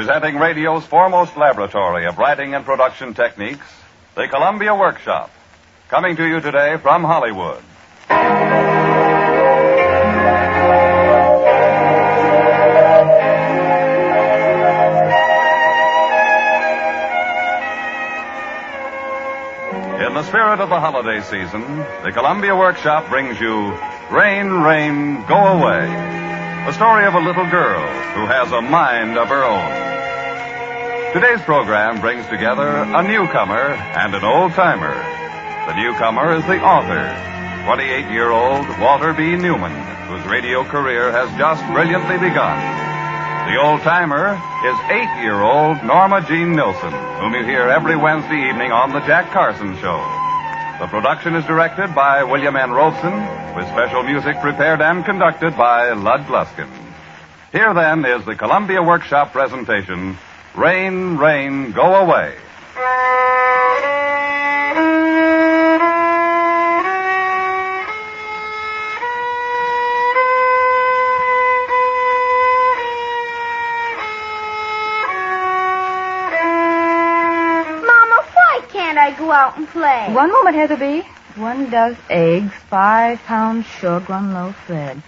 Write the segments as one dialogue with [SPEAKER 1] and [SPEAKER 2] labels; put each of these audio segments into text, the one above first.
[SPEAKER 1] Presenting radio's foremost laboratory of writing and production techniques, the Columbia Workshop. Coming to you today from Hollywood. In the spirit of the holiday season, the Columbia Workshop brings you Rain, Rain, Go Away, the story of a little girl who has a mind of her own. Today's program brings together a newcomer and an old-timer. The newcomer is the author, 28-year-old Walter B. Newman, whose radio career has just brilliantly begun. The old-timer is 8-year-old Norma Jean Nilsson, whom you hear every Wednesday evening on The Jack Carson Show. The production is directed by William N. Robeson, with special music prepared and conducted by Lud Gluskin. Here, then, is the Columbia Workshop presentation, Rain, Rain, Go Away.
[SPEAKER 2] Go out and play.
[SPEAKER 3] One moment, Heatherby. 1 dozen eggs, 5 pounds sugar, 1 loaf bread.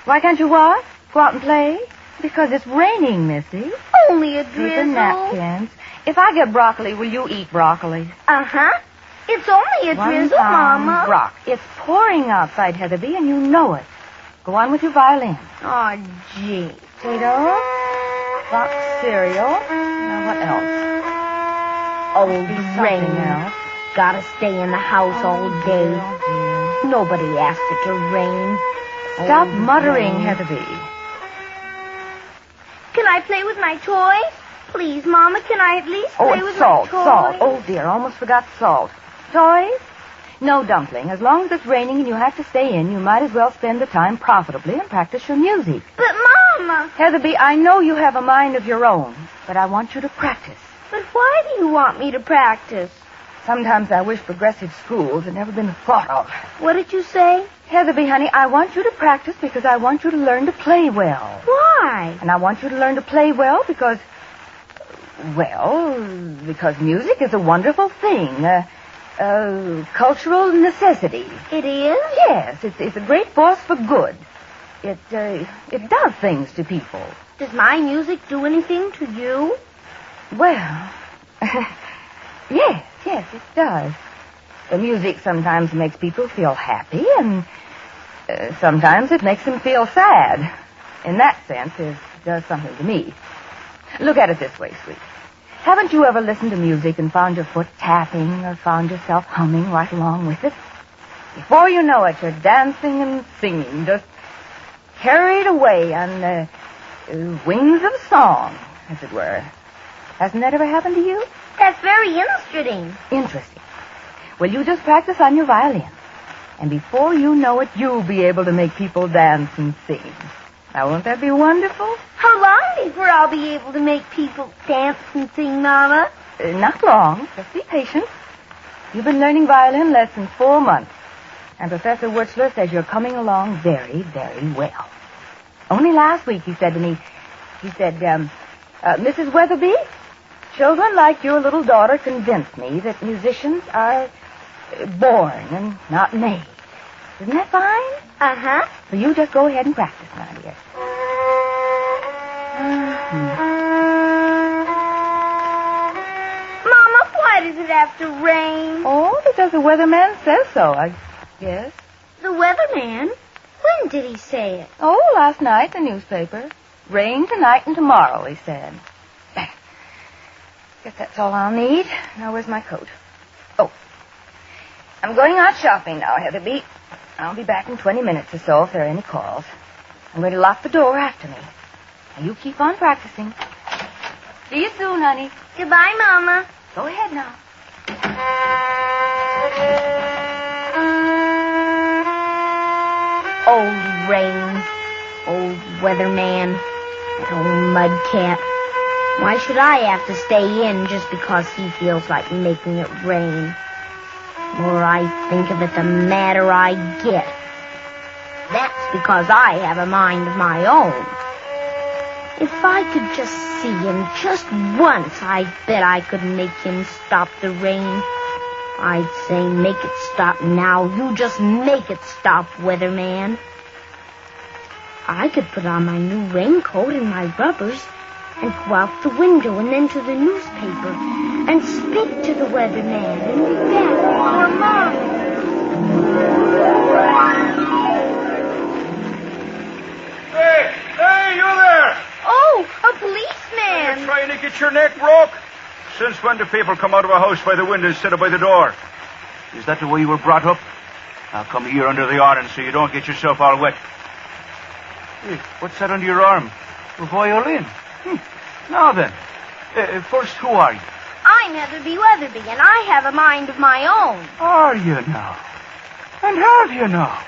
[SPEAKER 3] Why can't you what? Go out and play? Because it's raining, Missy.
[SPEAKER 2] Only a drizzle.
[SPEAKER 3] Paper napkins. If I get broccoli, will you eat broccoli?
[SPEAKER 2] Uh-huh. It's only a drizzle, Mama.
[SPEAKER 3] It's pouring outside, Heatherby, and you know it. Go on with your violin.
[SPEAKER 2] Oh, gee.
[SPEAKER 3] Potato, box cereal. Now, what else?
[SPEAKER 2] Old rain.
[SPEAKER 3] Else.
[SPEAKER 2] Gotta stay in the house all day. Nobody asked it to rain.
[SPEAKER 3] Stop muttering, Heatherby.
[SPEAKER 2] Can I play with my toys? Please, Mama, can I at least play with my toys?
[SPEAKER 3] Salt. Oh, dear, almost forgot salt. Toys? No, Dumpling. As long as it's raining and you have to stay in, you might as well spend the time profitably and practice your music.
[SPEAKER 2] But, Mama...
[SPEAKER 3] Heatherby, I know you have a mind of your own, but I want you to practice.
[SPEAKER 2] But why do you want me to practice?
[SPEAKER 3] Sometimes I wish progressive schools had never been thought of.
[SPEAKER 2] What did you say?
[SPEAKER 3] Heatherby, honey, I want you to practice because I want you to learn to play well.
[SPEAKER 2] Why?
[SPEAKER 3] And I want you to learn to play well because music is a wonderful thing. A cultural necessity.
[SPEAKER 2] It is?
[SPEAKER 3] Yes, it's a great force for good. It does things to people.
[SPEAKER 2] Does my music do anything to you?
[SPEAKER 3] Well, yes, it does. The music sometimes makes people feel happy, and sometimes it makes them feel sad. In that sense, it does something to me. Look at it this way, sweet. Haven't you ever listened to music and found your foot tapping or found yourself humming right along with it? Before you know it, you're dancing and singing, just carried away on the wings of song, as it were. Hasn't that ever happened to you?
[SPEAKER 2] That's very interesting.
[SPEAKER 3] Interesting. Well, you just practice on your violin. And before you know it, you'll be able to make people dance and sing. Now, won't that be wonderful?
[SPEAKER 2] How long before I'll be able to make people dance and sing, Mama?
[SPEAKER 3] Not long. Just be patient. You've been learning violin lessons 4 months. And Professor Wurtzler says you're coming along very, very well. Only last week he said to me, Mrs. Weatherby, children like your little daughter convince me that musicians are born and not made. Isn't that fine?
[SPEAKER 2] Uh-huh.
[SPEAKER 3] So you just go ahead and practice, my dear.
[SPEAKER 2] Mama, why does it have to rain?
[SPEAKER 3] Oh, because the weatherman says so, I guess.
[SPEAKER 2] The weatherman? When did he say it?
[SPEAKER 3] Oh, last night in the newspaper. Rain tonight and tomorrow, he said. Guess that's all I'll need. Now, where's my coat? Oh, I'm going out shopping now, Heatherby. I'll be back in 20 minutes or so if there are any calls. I'm going to lock the door after me. Now, you keep on practicing. See you soon, honey.
[SPEAKER 2] Goodbye, Mama.
[SPEAKER 3] Go ahead now.
[SPEAKER 2] Old rain. Old weatherman. That old mudcat. Why should I have to stay in just because he feels like making it rain? The more I think of it, the madder I get. That's because I have a mind of my own. If I could just see him just once, I bet I could make him stop the rain. I'd say, make it stop now. You just make it stop, weatherman. I could put on my new raincoat and my rubbers and go out the window and then to the newspaper and speak to the weatherman and be back before Mom.
[SPEAKER 4] Hey, you there!
[SPEAKER 2] Oh, a policeman!
[SPEAKER 4] You're trying to get your neck broke? Since when do people come out of a house by the window instead of by the door? Is that the way you were brought up? Now come here under the awning so you don't get yourself all wet. Hey, what's that under your arm? A violin. Now then, first, who are you?
[SPEAKER 2] I'm Heatherby Weatherby, and I have a mind of my own.
[SPEAKER 4] Are you now? And have you now?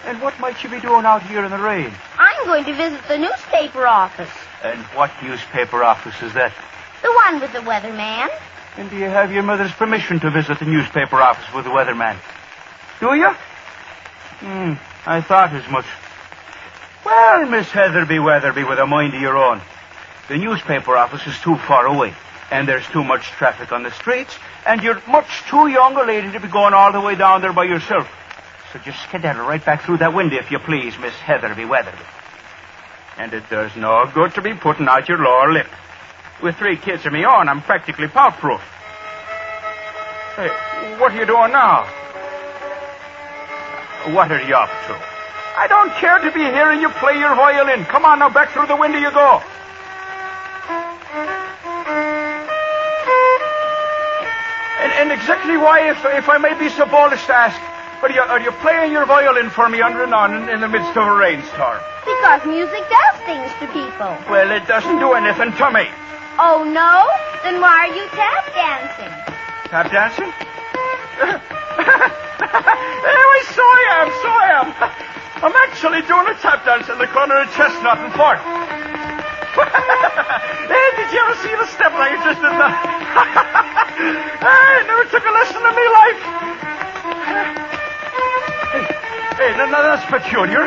[SPEAKER 4] And what might you be doing out here in the rain?
[SPEAKER 2] I'm going to visit the newspaper office.
[SPEAKER 4] And what newspaper office is that?
[SPEAKER 2] The one with the weatherman.
[SPEAKER 4] And do you have your mother's permission to visit the newspaper office with the weatherman? Do you? I thought as much. Well, Miss Heatherby Weatherby, with a mind of your own. The newspaper office is too far away, and there's too much traffic on the streets, and you're much too young a lady to be going all the way down there by yourself. So just skedaddle right back through that window, if you please, Miss Heatherby Weatherby. And it does no good to be putting out your lower lip. With 3 kids of me own, I'm practically pout-proof. Hey, what are you doing now? What are you up to? I don't care to be hearing you play your violin. Come on now, back through the window you go. And exactly why, if I may be so bold as to ask, are you playing your violin for me under and on in the midst of a rainstorm?
[SPEAKER 2] Because music does things to people.
[SPEAKER 4] Well, it doesn't do anything to me.
[SPEAKER 2] Oh, no? Then why are you tap dancing?
[SPEAKER 4] Tap dancing? Anyway, so I am. I'm actually doing a tap dance in the corner of Chestnut and Fort. Hey, did you ever see the step like it just did that? I never took a lesson in my life. Hey, now that's peculiar.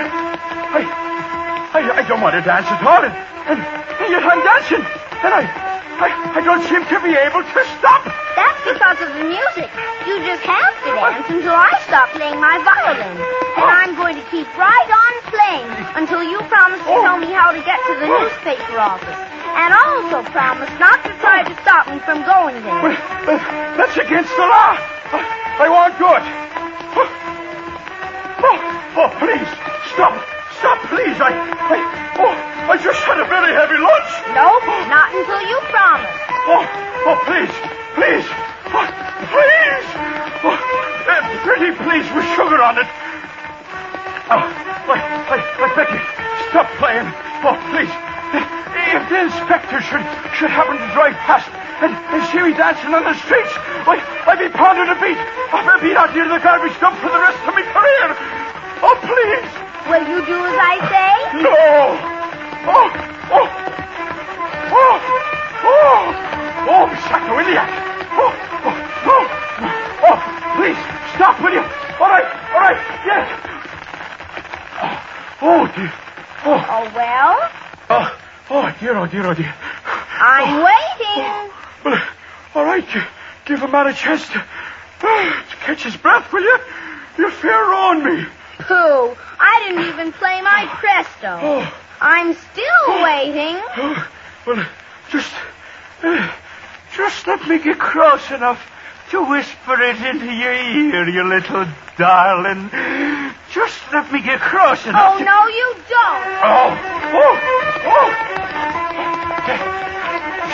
[SPEAKER 4] I don't want to dance at all. And yet I'm dancing. And I don't seem to be able to stop.
[SPEAKER 2] That's because of the music. You just have to dance until I stop playing my violin. And I'm going to keep right on playing until you promise to tell me how to get to the newspaper office. And also promise not to try to stop me from going there.
[SPEAKER 4] Well, that's against the law. I won't do it. Oh, please, stop, please. I just had a very heavy lunch.
[SPEAKER 2] Nope, not until you promise.
[SPEAKER 4] Oh, please. Please. Pretty please with sugar on it. I beg you, stop playing. Oh, please. If the inspector should happen to drive past and see me dancing on the streets, I'd be pounding a beat. I'd be out near the garbage dump for the rest of my career. Oh, please.
[SPEAKER 2] Will you do as I say?
[SPEAKER 4] No. Oh, sacrilege. Oh, please, stop, will you? All right, yes. Oh, dear.
[SPEAKER 2] Oh, well?
[SPEAKER 4] Oh, dear.
[SPEAKER 2] I'm waiting.
[SPEAKER 4] Well, all right, give a man a chance to catch his breath, will you? You're fair on me.
[SPEAKER 2] Pooh, I didn't even play my presto. I'm still waiting.
[SPEAKER 4] Well, just let me get close enough to whisper it into your ear, you little darling. Just let me get close enough.
[SPEAKER 2] Oh, no, you don't.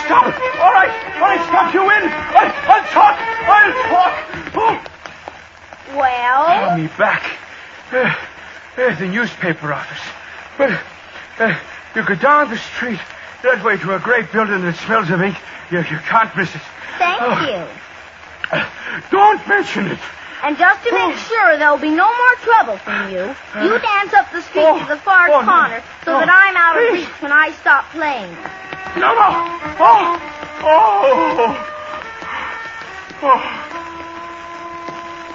[SPEAKER 4] Stop. All right, stop, you in. I'll talk.
[SPEAKER 2] Well?
[SPEAKER 4] Call me back. The newspaper office. Well, you go down the street that way to a great building that smells of ink. You can't miss it.
[SPEAKER 2] Thank you.
[SPEAKER 4] Don't mention it.
[SPEAKER 2] And just to make sure there'll be no more trouble from you, you dance up the street to the far corner so that I'm out of reach when I stop playing.
[SPEAKER 4] No.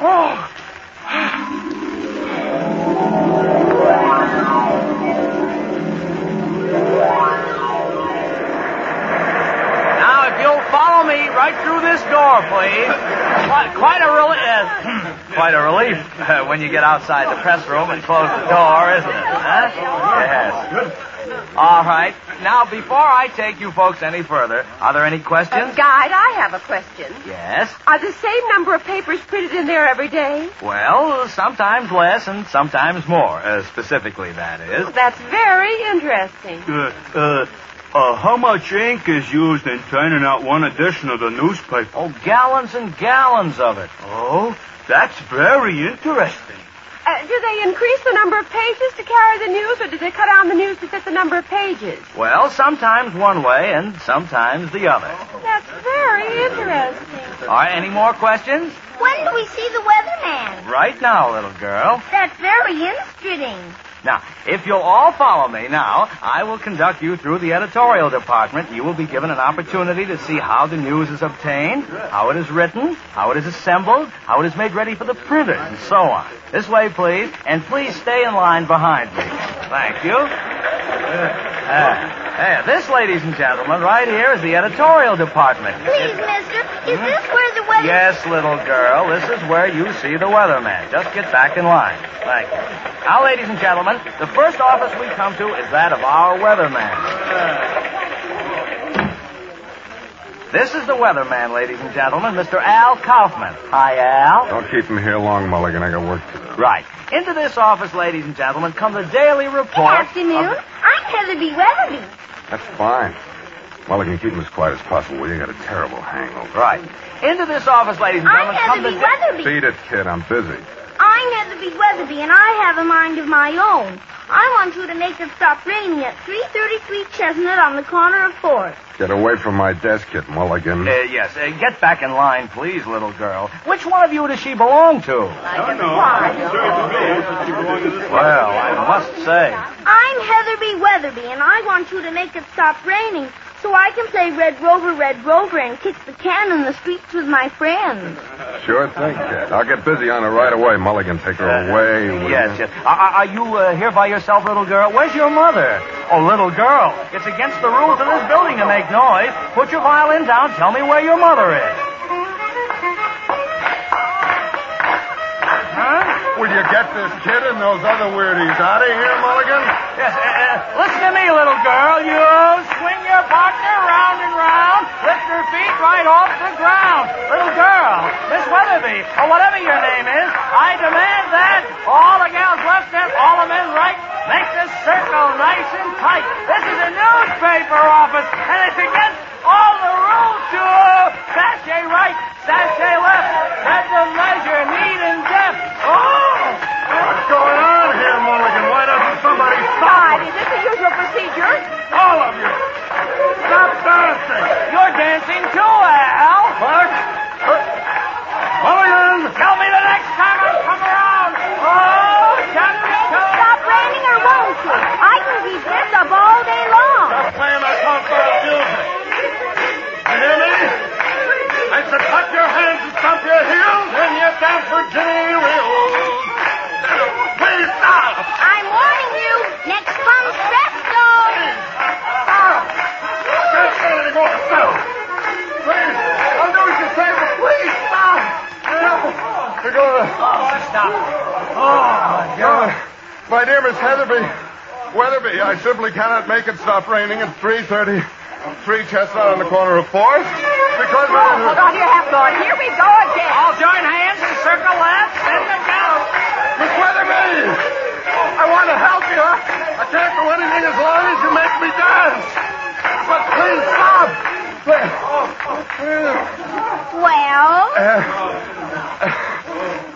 [SPEAKER 4] Oh.
[SPEAKER 5] me right through this door, please. Quite a relief when you get outside the press room and close the door, isn't it? Huh? Yes. All right. Now, before I take you folks any further, are there any questions?
[SPEAKER 6] Guide, I have a question.
[SPEAKER 5] Yes.
[SPEAKER 6] Are the same number of papers printed in there every day?
[SPEAKER 5] Well, sometimes less and sometimes more. Specifically, that is.
[SPEAKER 6] That's very interesting.
[SPEAKER 4] How much ink is used in turning out one edition of the newspaper?
[SPEAKER 5] Oh, gallons and gallons of it.
[SPEAKER 4] Oh, that's very interesting.
[SPEAKER 6] Do they increase the number of pages to carry the news, or do they cut down the news to fit the number of pages?
[SPEAKER 5] Well, sometimes one way and sometimes the other.
[SPEAKER 6] That's very interesting.
[SPEAKER 5] All right, any more questions?
[SPEAKER 2] When do we see the weatherman?
[SPEAKER 5] Right now, little girl.
[SPEAKER 2] That's very interesting.
[SPEAKER 5] Now, if you'll all follow me now, I will conduct you through the editorial department. You will be given an opportunity to see how the news is obtained, how it is written, how it is assembled, how it is made ready for the printers, and so on. This way, please, and please stay in line behind me. Thank you. This, ladies and gentlemen, right here is the editorial department.
[SPEAKER 2] Please, mister, is this where the weather...
[SPEAKER 5] Yes, little girl, this is where you see the weatherman. Just get back in line. Thank you. Now, ladies and gentlemen, the first office we come to is that of our weatherman. This is the weatherman, ladies and gentlemen, Mr. Al Kaufman. Hi, Al.
[SPEAKER 7] Don't keep him here long, Mulligan. I got work to do.
[SPEAKER 5] Right. Into this office, ladies and gentlemen, come the daily
[SPEAKER 2] Good
[SPEAKER 5] report.
[SPEAKER 2] afternoon. I'm Heatherby Weatherby.
[SPEAKER 7] That's fine. Mulligan, keep him as quiet as possible. You got a terrible hangover.
[SPEAKER 5] Right. Into this office, ladies and
[SPEAKER 2] I'm
[SPEAKER 5] gentlemen, come the...
[SPEAKER 2] Heatherby Weatherby.
[SPEAKER 7] Beat it, kid. I'm busy.
[SPEAKER 2] I'm Heatherby Weatherby, and I have a mind of my own. I want you to make it stop raining at 333 Chestnut on the corner of 4th.
[SPEAKER 7] Get away from my desk, kid, Mulligan.
[SPEAKER 5] Yes. Get back in line, please, little girl. Which one of you does she belong to? Well, I must say.
[SPEAKER 2] I'm Heatherby Weatherby, and I want you to make it stop raining so I can play Red Rover, and kick the can in the streets with my friends.
[SPEAKER 7] Sure thing, kid. I'll get busy on her right away. Mulligan, take her away.
[SPEAKER 5] Yes. Are you here by yourself, little girl? Where's your mother? Oh, little girl, it's against the rules of this building to make noise. Put your violin down. Tell me where your mother is. Huh?
[SPEAKER 7] Will you get this kid and those other weirdies out of here, Mulligan?
[SPEAKER 5] Yes, listen to me, little girl. You swing your partner round and round. Lift her feet right off the ground. Little girl, Miss Weatherby, or whatever your name is, I demand that all the gals left and all the men right make the circle nice and tight. This is a newspaper office, and it's against all the rules to sashay right, sashay left, set the measure, neat and deft. Oh!
[SPEAKER 7] What's going on here, Mulligan? Why doesn't somebody stop?
[SPEAKER 6] Guide, is this the usual procedure?
[SPEAKER 7] All of you! Stop dancing!
[SPEAKER 5] You're dancing too, Al.
[SPEAKER 7] What? Mulligan!
[SPEAKER 5] Tell me the next time I come around. Oh,
[SPEAKER 2] Stop raining or won't you? I can keep this up all day long.
[SPEAKER 7] Stop playing that confounded music. You hear me? I said clap your hands and stomp your heels when you dance for Jenny Reels. Please stop!
[SPEAKER 2] I'm warning you. Next comes Presto.
[SPEAKER 7] Stop! Can't say anything more. Stop! Please, I'll do as you say, but please stop! We're going to...
[SPEAKER 5] stop.
[SPEAKER 7] Oh, my God. My dear Miss Weatherby, I simply cannot make it stop raining at 3:33 Chestnut on the corner of 4th because...
[SPEAKER 6] Hold on to your hat, Lord. Here we go again.
[SPEAKER 5] All join hands and circle left, send the count.
[SPEAKER 7] Miss Weatherby, I want to help you. I can't do anything as long as you make me dance. But please stop.
[SPEAKER 2] Well,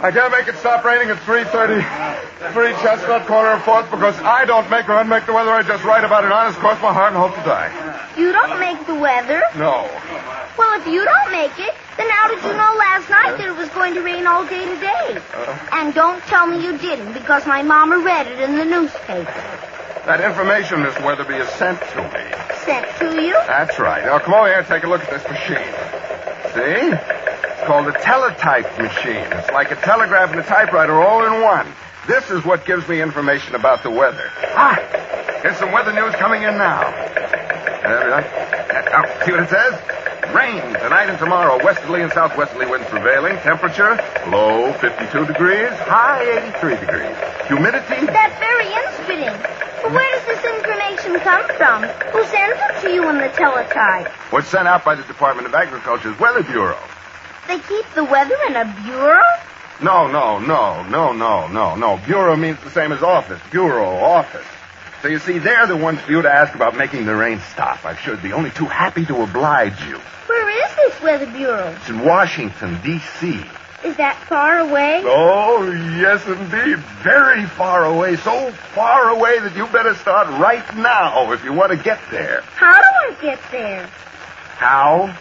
[SPEAKER 7] I can't make it stop raining at 3:33 Chestnut, corner of 4th, because I don't make or unmake the weather. I just write about it honest, cross my heart, and hope to die.
[SPEAKER 2] you don't make the weather.
[SPEAKER 7] No.
[SPEAKER 2] Well, if you don't make it, then how did you know last night that it was going to rain all day today? And don't tell me you didn't, because my mama read it in the newspaper.
[SPEAKER 7] That information, Miss Weatherby, is sent to me.
[SPEAKER 2] Sent to you?
[SPEAKER 7] That's right. Now, come over here and take a look at this machine. See? It's called a teletype machine. It's like a telegraph and a typewriter all in one. This is what gives me information about the weather. Ah! Here's some weather news coming in now. There we are. Oh, see what it says? Rain tonight and tomorrow. Westerly and southwesterly winds prevailing. Temperature, low 52 degrees, high 83 degrees. Humidity,
[SPEAKER 2] That's very interesting. But where does this information come from? Who sends it to you in the teletype?
[SPEAKER 7] was sent out by the Department of Agriculture's Weather Bureau.
[SPEAKER 2] They keep the weather in a bureau?
[SPEAKER 7] No. Bureau means the same as office. Bureau, office. So you see, they're the ones for you to ask about making the rain stop. I'm sure they'd be only too happy to oblige you.
[SPEAKER 2] Where is this weather bureau?
[SPEAKER 7] It's in Washington, D.C.
[SPEAKER 2] Is that far away?
[SPEAKER 7] Oh, yes, indeed. Very far away. So far away that you better start right now if you want to get there.
[SPEAKER 2] How do I get there?
[SPEAKER 7] How?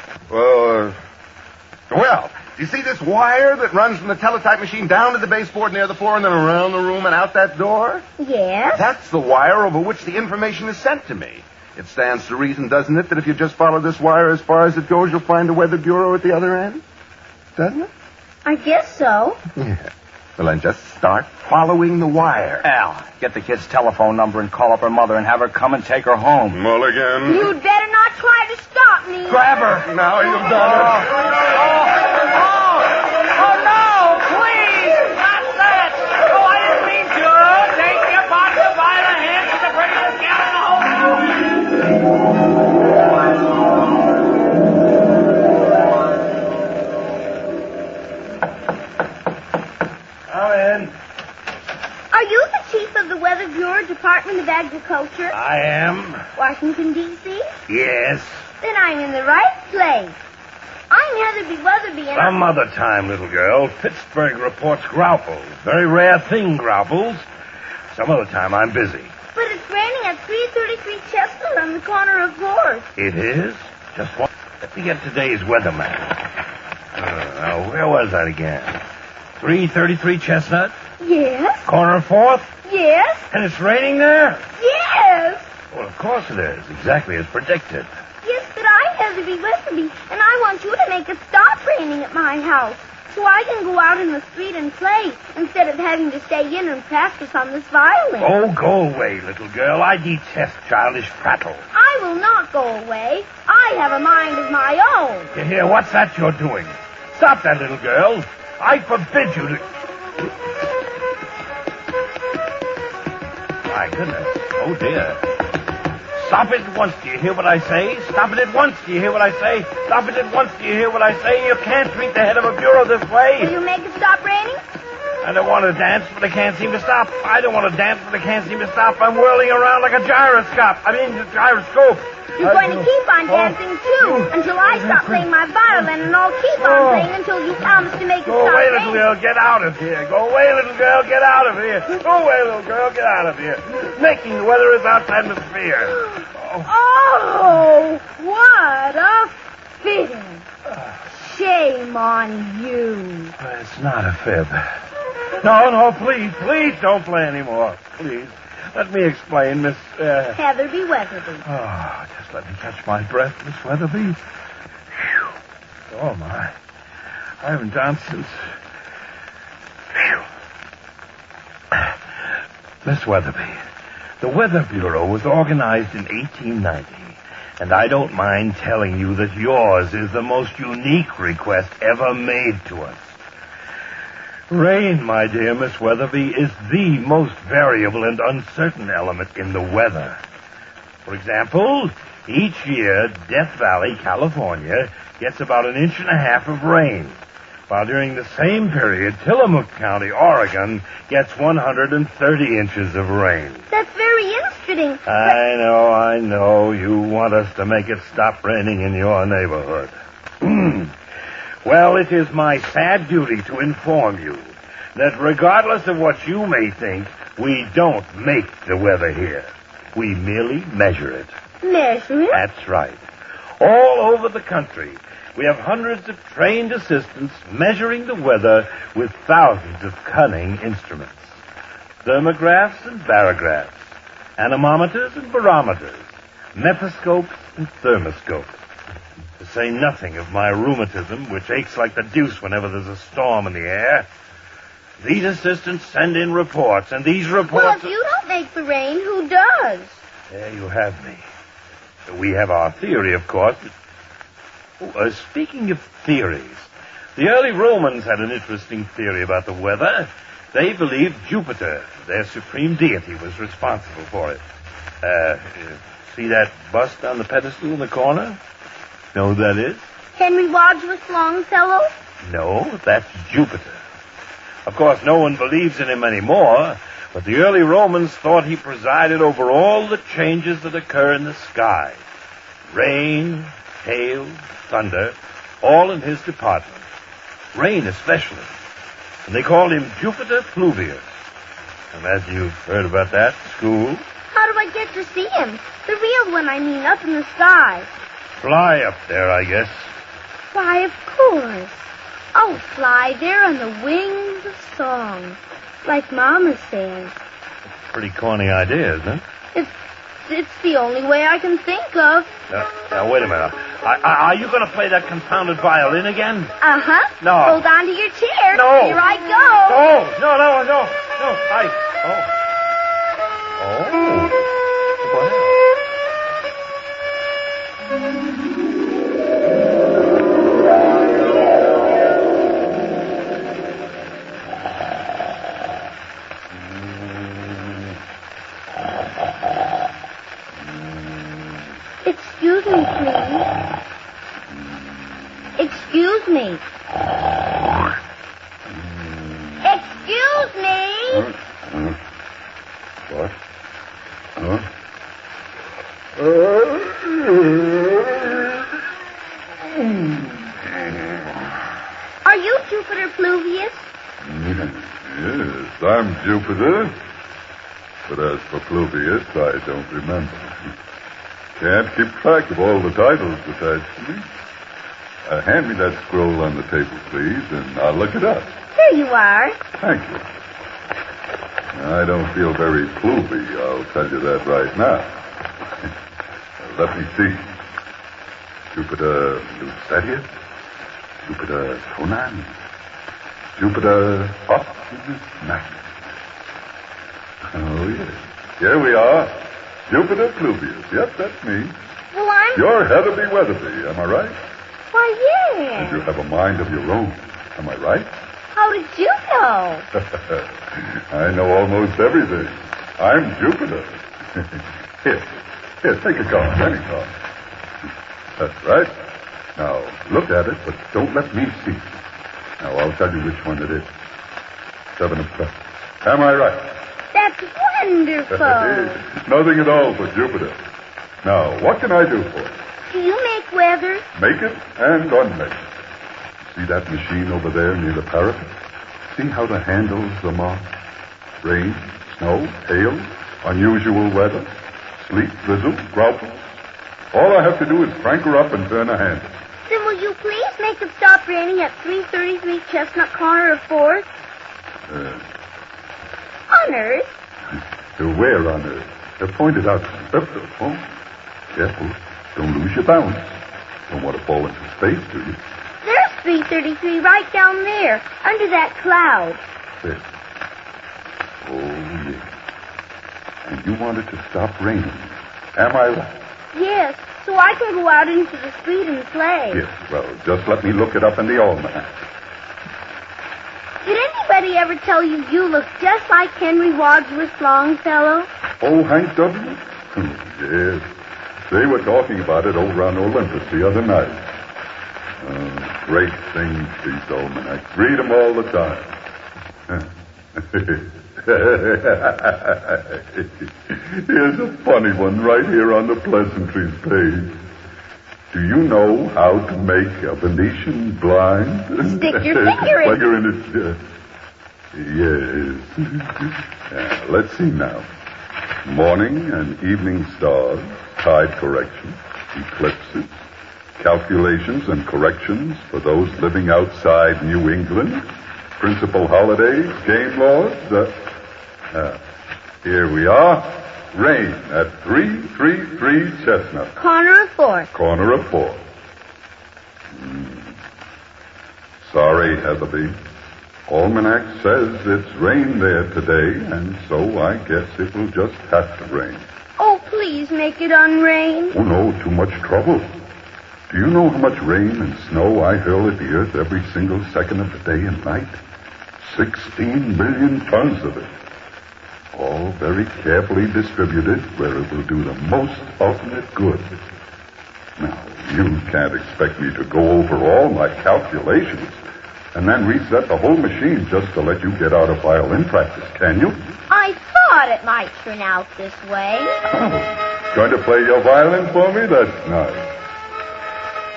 [SPEAKER 7] Well, do you see this wire that runs from the teletype machine down to the baseboard near the floor and then around the room and out that door?
[SPEAKER 2] Yes.
[SPEAKER 7] That's the wire over which the information is sent to me. It stands to reason, doesn't it, that if you just follow this wire as far as it goes, you'll find the Weather Bureau at the other end? Doesn't it?
[SPEAKER 2] I guess so.
[SPEAKER 7] Yeah. Well, then just start following the wire.
[SPEAKER 5] Al, get the kid's telephone number and call up her mother and have her come and take her home.
[SPEAKER 7] Mulligan.
[SPEAKER 2] You'd better not try to stop me.
[SPEAKER 5] Grab her.
[SPEAKER 7] Now you've done it.
[SPEAKER 5] Oh, no, please, not that. Oh, I didn't mean to. Take your partner by the hand to the greatest gal in the whole town.
[SPEAKER 8] Come in.
[SPEAKER 2] Are you the chief of the Weather Bureau, Department of Agriculture,
[SPEAKER 8] I am.
[SPEAKER 2] Washington, D.C.?
[SPEAKER 8] Yes.
[SPEAKER 2] Then I'm in the right place. I'm Heatherby Weatherby, and
[SPEAKER 8] Some other time, little girl. Pittsburgh reports graupels. Very rare thing, graupels. Some other time I'm busy.
[SPEAKER 2] But it's raining at 333 Chestnut on the corner of 4th.
[SPEAKER 8] It is? Just one. Let me get today's weatherman. Now, where was that again? 333 Chestnut?
[SPEAKER 2] Yes?
[SPEAKER 8] Corner of 4th?
[SPEAKER 2] Yes?
[SPEAKER 8] And it's raining there?
[SPEAKER 2] Yes!
[SPEAKER 8] Well, of course it is. Exactly as predicted.
[SPEAKER 2] Yes, but I'm Heatherby Westerby, and I want you to make it stop raining at my house, so I can go out in the street and play, instead of having to stay in and practice on this violin.
[SPEAKER 8] Oh, go away, little girl. I detest childish prattle.
[SPEAKER 2] I will not go away. I have a mind of my own.
[SPEAKER 8] You hear? What's that you're doing? Stop that, little girl. I forbid you to... My goodness. Oh, dear. Stop it at once. Do you hear what I say? Stop it at once. Do you hear what I say? Stop it at once. Do you hear what I say? You can't treat the head of a bureau this way.
[SPEAKER 2] Will you make it stop raining?
[SPEAKER 8] I don't want to dance, but I can't seem to stop. I don't want to dance, but I can't seem to stop. I'm whirling around like a gyroscope. Gyroscope.
[SPEAKER 2] You're going to keep on dancing, too, until I stop playing my violin, and I'll keep on playing until you promise to make it
[SPEAKER 8] Go
[SPEAKER 2] stop
[SPEAKER 8] away,
[SPEAKER 2] raining.
[SPEAKER 8] little girl. Get out of here. Go away, little girl. Get out of here. Go away, little girl. Get out of here. Making the weather is outside the sphere.
[SPEAKER 2] Oh, what a fitting. Shame on you.
[SPEAKER 8] It's not a fib. No, please don't play anymore. Please. Let me explain, Miss,
[SPEAKER 2] Heatherby Weatherby.
[SPEAKER 8] Oh, just let me catch my breath, Miss Weatherby. Whew. Oh, my. I haven't danced since... Phew. Miss Weatherby, the Weather Bureau was organized in 1890, and I don't mind telling you that yours is the most unique request ever made to us. Rain, my dear Miss Weatherby, is the most variable and uncertain element in the weather. For example, each year, Death Valley, California, gets about 1.5 inches of rain, while during the same period, Tillamook County, Oregon, gets 130 inches of rain.
[SPEAKER 2] That's very interesting.
[SPEAKER 8] I know. You want us to make it stop raining in your neighborhood. Well, it is my sad duty to inform you that regardless of what you may think, we don't make the weather here. We merely measure it.
[SPEAKER 2] Measure it?
[SPEAKER 8] That's right. All over the country, we have hundreds of trained assistants measuring the weather with thousands of cunning instruments. Thermographs and barographs, anemometers and barometers, methoscopes and thermoscopes. To say nothing of my rheumatism, which aches like the deuce whenever there's a storm in the air. These assistants send in reports, and these reports...
[SPEAKER 2] Well, if you don't make the rain, who does?
[SPEAKER 8] There you have me. We have our theory, of course. Speaking of theories, the early Romans had an interesting theory about the weather. They believed Jupiter, their supreme deity, was responsible for it. See that bust on the pedestal in the corner? Know who that is?
[SPEAKER 2] Henry Wadsworth Longfellow?
[SPEAKER 8] No, that's Jupiter. Of course, no one believes in him anymore, but the early Romans thought he presided over all the changes that occur in the sky. Rain, hail, thunder, all in his department. Rain especially. And they called him Jupiter Pluvius. Imagine you've heard about that at school.
[SPEAKER 2] How do I get to see him? The real one, I mean, up in the sky.
[SPEAKER 8] Fly up there, I guess.
[SPEAKER 2] Why, of course. Oh, fly there on the wings of song, like Mama says.
[SPEAKER 8] Pretty corny idea, isn't it?
[SPEAKER 2] It's the only way I can think of.
[SPEAKER 8] Now, wait a minute. Are you going to play that confounded violin again?
[SPEAKER 2] Uh-huh.
[SPEAKER 8] No.
[SPEAKER 2] Hold on to your chair.
[SPEAKER 8] No.
[SPEAKER 2] Here I go.
[SPEAKER 8] No.
[SPEAKER 2] Excuse me, please. Excuse me. Excuse me.
[SPEAKER 9] What? Huh?
[SPEAKER 2] Are you Jupiter Pluvius?
[SPEAKER 9] Yes, I'm Jupiter. But as for Pluvius, I don't remember. Can't keep track of all the titles attached to me. Hand me that scroll on the table, please, and I'll look it up.
[SPEAKER 2] Here you are.
[SPEAKER 9] Thank you. I don't feel very pluvy, I'll tell you that right now. Let me see. Jupiter Lucidius, Jupiter Conan, Jupiter Optimus Magnus. Oh, yes. Here we are. Jupiter Pluvius. Yep, that's me.
[SPEAKER 2] Well, I'm...
[SPEAKER 9] You're Heatherby Weatherby, am I right?
[SPEAKER 2] Why,
[SPEAKER 9] And
[SPEAKER 2] yes.
[SPEAKER 9] you have a mind of your own, am I right?
[SPEAKER 2] How did you know?
[SPEAKER 9] I know almost everything. I'm Jupiter. Here, take a card, any card. That's right. Now, look at it, but don't let me see. Now, I'll tell you which one it is. 7 of Cups. Am I right?
[SPEAKER 2] That's wonderful.
[SPEAKER 9] Nothing at all for Jupiter. Now, what can I do for you?
[SPEAKER 2] Do you make weather?
[SPEAKER 9] Make it and unmake it. See that machine over there near the parapet? See how the handles are marked? Rain, snow, hail, unusual weather, sleet, drizzle, graupels. All I have to do is crank her up and turn a handle.
[SPEAKER 2] Then will you please make it stop raining at 333 Chestnut Corner of 4th? On Earth?
[SPEAKER 9] Where on Earth? They're pointed out. Oh, careful. Don't lose your balance. Don't want to fall into space, do you?
[SPEAKER 2] There's 333 right down there, under that cloud.
[SPEAKER 9] There. Oh, yes. And you wanted to stop raining. Am I right?
[SPEAKER 2] Yes, so I can go out into the street and play.
[SPEAKER 9] Yes, well, just let me look it up in the almanac.
[SPEAKER 2] Did anybody ever tell you you look just like Henry Wadsworth Longfellow?
[SPEAKER 9] Oh, Hank W.? Yes. They were talking about it over on Olympus the other night. Great things, these almanacs. Read them all the time. Here's a funny one right here on the pleasantries page. Do you know how to make a Venetian blind?
[SPEAKER 2] Stick your finger in.
[SPEAKER 9] Finger in it. Yes. Let's see now. Morning and evening stars, tide correction, eclipses, calculations and corrections for those living outside New England, principal holidays, game laws. Here we are. Rain at 333 Chestnut.
[SPEAKER 2] Corner of 4th.
[SPEAKER 9] Corner of 4th. Sorry, Heatherby. Almanac says it's rain there today, and so I guess it will just have to rain.
[SPEAKER 2] Oh, please make it unrain.
[SPEAKER 9] Oh, no, too much trouble. Do you know how much rain and snow I hurl at the earth every single second of the day and night? 16 million tons of it. All very carefully distributed where it will do the most ultimate good. Now, you can't expect me to go over all my calculations and then reset the whole machine just to let you get out of violin practice, can you?
[SPEAKER 2] I thought it might turn out this way.
[SPEAKER 9] Oh, going to play your violin for me? That's nice.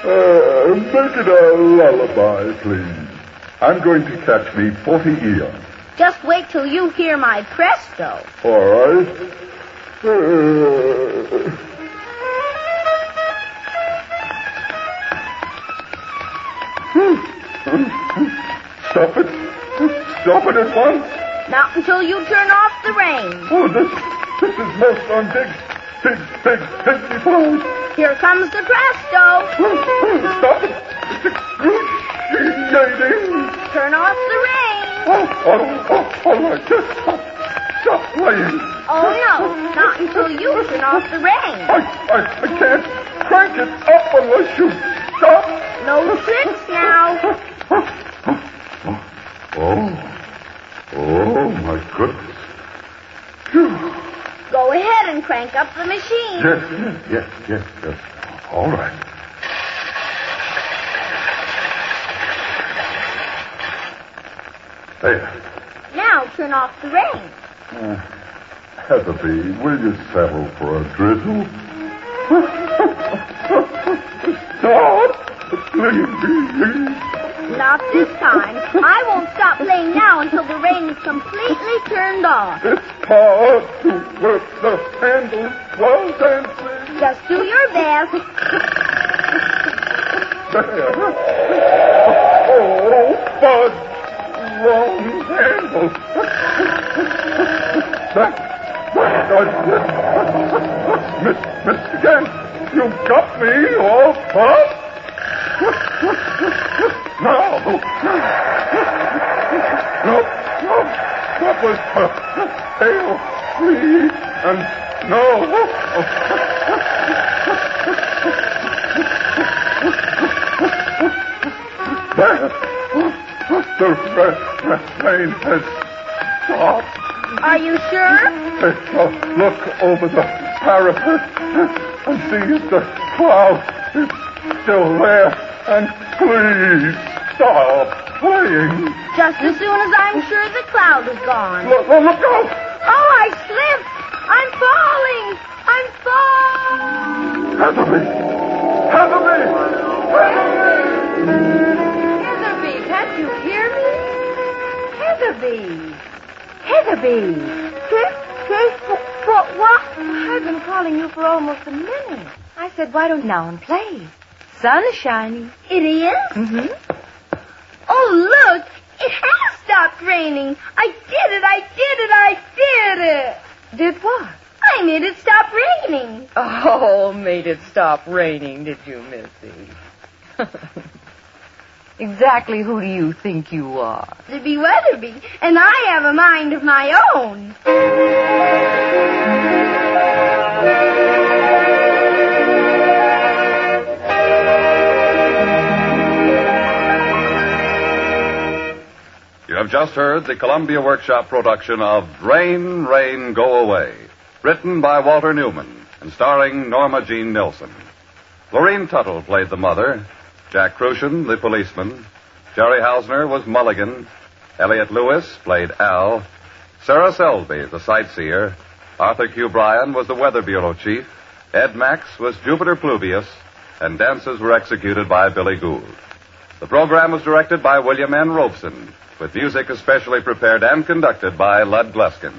[SPEAKER 9] Make it a lullaby, please. I'm going to catch me 40 eons.
[SPEAKER 2] Just wait till you hear my presto.
[SPEAKER 9] All right. Stop it. Stop it at once.
[SPEAKER 2] Not until you turn off the rain.
[SPEAKER 9] Oh, this is most undignified.
[SPEAKER 2] Here comes the presto.
[SPEAKER 9] Stop it. It's excruciating.
[SPEAKER 2] Turn off the rain.
[SPEAKER 9] All right. Just stop playing.
[SPEAKER 2] Oh, no. Not until you turn off the rain.
[SPEAKER 9] I can't crank it up unless you stop.
[SPEAKER 2] No tricks now.
[SPEAKER 9] Oh, my goodness. Phew.
[SPEAKER 2] Go ahead and crank up the machine.
[SPEAKER 9] Yes. All right. There.
[SPEAKER 2] Now turn off the rain.
[SPEAKER 9] Heatherby, will you settle for a drizzle? Stop, please.
[SPEAKER 2] Not this time. I won't stop playing now until the rain is completely turned off.
[SPEAKER 9] It's hard to work the handle while dancing.
[SPEAKER 2] Just do your best.
[SPEAKER 9] There. Oh, but wrong handle. Miss again. You got me all puffed. No. That was pale, sweet, and no. There. The rain has stopped.
[SPEAKER 2] Are you sure?
[SPEAKER 9] Look over the parapet and see if the cloud is still there. And please stop playing.
[SPEAKER 2] Just as soon as I'm sure the cloud is gone.
[SPEAKER 9] Look out!
[SPEAKER 2] Oh, I slipped. I'm falling.
[SPEAKER 9] Heatherby!
[SPEAKER 3] Heatherby, can't you hear me? Heatherby.
[SPEAKER 2] What?
[SPEAKER 3] I've been calling you for almost a minute. I said, why don't you now and play? Sun is shining.
[SPEAKER 2] It is?
[SPEAKER 3] Mm-hmm.
[SPEAKER 2] Oh, look. It has stopped raining. I did it.
[SPEAKER 3] Did what?
[SPEAKER 2] I made it stop raining.
[SPEAKER 3] Oh, made it stop raining, did you, Missy? Exactly who do you think you are?
[SPEAKER 2] To be Weatherby, and I have a mind of my own.
[SPEAKER 1] You have just heard the Columbia Workshop production of Rain, Rain, Go Away, written by Walter Newman and starring Norma Jean Nilsson. Lorene Tuttle played the mother, Jack Crucian the policeman, Jerry Hausner was Mulligan, Elliot Lewis played Al, Sarah Selby the sightseer, Arthur Q. Bryan was the Weather Bureau chief, Ed Max was Jupiter Pluvius, and dances were executed by Billy Gould. The program was directed by William N. Robeson, with music especially prepared and conducted by Lud Gluskin.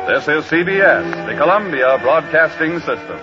[SPEAKER 1] This is CBS, the Columbia Broadcasting System.